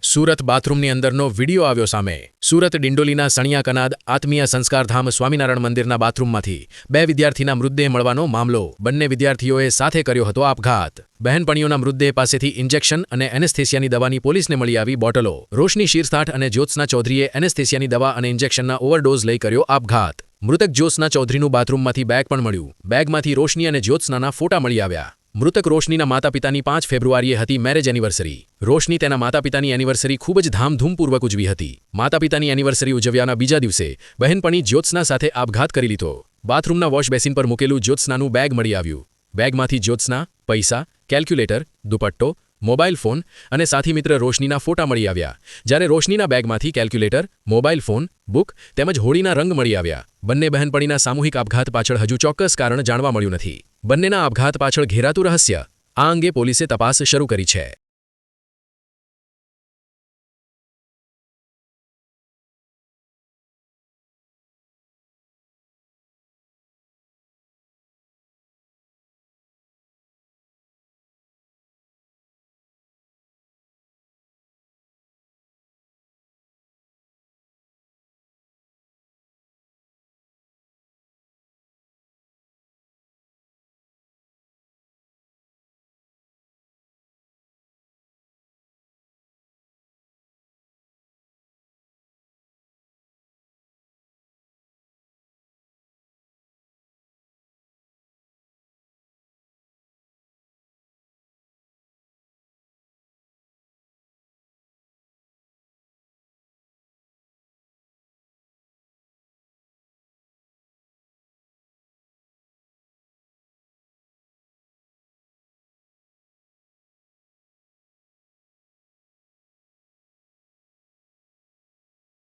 સુરત બાથરૂમની અંદરનો વિડીયો આવ્યો સામે। સુરત ડિંડોલીના સણિયા કનાદ આત્મીય સંસ્કારધામ સ્વામિનારાયણ મંદિરના બાથરૂમમાંથી બે વિદ્યાર્થીના મૃતદેહ મળવાનો મામલો। બંને વિદ્યાર્થીઓએ સાથે કર્યો હતો આપઘાત। બહેનપણીઓના મૃતદેહ પાસેથી ઇન્જેક્શન અને એનેસ્થેસિયાની દવાની પોલીસને મળી આવી બોટલો। રોશની શિરસાઠ અને જ્યોત્સના ચૌધરીએ એનેસ્થેસિયાની દવા અને ઇન્જેક્શનના ઓવરડોઝ લઈ કર્યો આપઘાત। મૃતક જ્યોત્સના ચૌધરીનું બાથરૂમમાંથી બેગ પણ મળ્યું। બેગમાંથી રોશની અને જ્યોત્સનાના ફોટા મળી આવ્યા। મૃતક રોશનીના માતાપિતાની 5 ફેબ્રુઆરીએ હતી મેરેજ એનિવર્સરી। રોશની તેના માતાપિતાની એનિવર્સરી ખૂબ જ ધામધૂમપૂર્વક ઉજવી હતી। માતાપિતાની એનિવર્સરી ઉજવ્યાના બીજા દિવસે બહેનપણી જ્યોત્સના સાથે આપઘાત કરી લીધો। બાથરૂમના વોશ બેસિન પર મૂકેલું જ્યોત્સનાનું બેગ મળી આવ્યું। બેગમાંથી જ્યોત્સના, પૈસા, કેલ્ક્યુલેટર, દુપટ્ટો, મોબાઈલ ફોન અને સાથી મિત્ર રોશનીના ફોટા મળી આવ્યા। જ્યારે રોશનીના બેગમાંથી કેલ્ક્યુલેટર, મોબાઈલ ફોન, બુક તેમજ હોળીના રંગ મળી આવ્યા। બંને બહેનપણીના સામૂહિક આપઘાત પાછળ હજુ ચોક્કસ કારણ જાણવા મળ્યું નથી। બંનેના આપઘાત પાછળ ઘેરાતું રહસ્ય, આ અંગે પોલીસે તપાસ શરૂ કરી છે।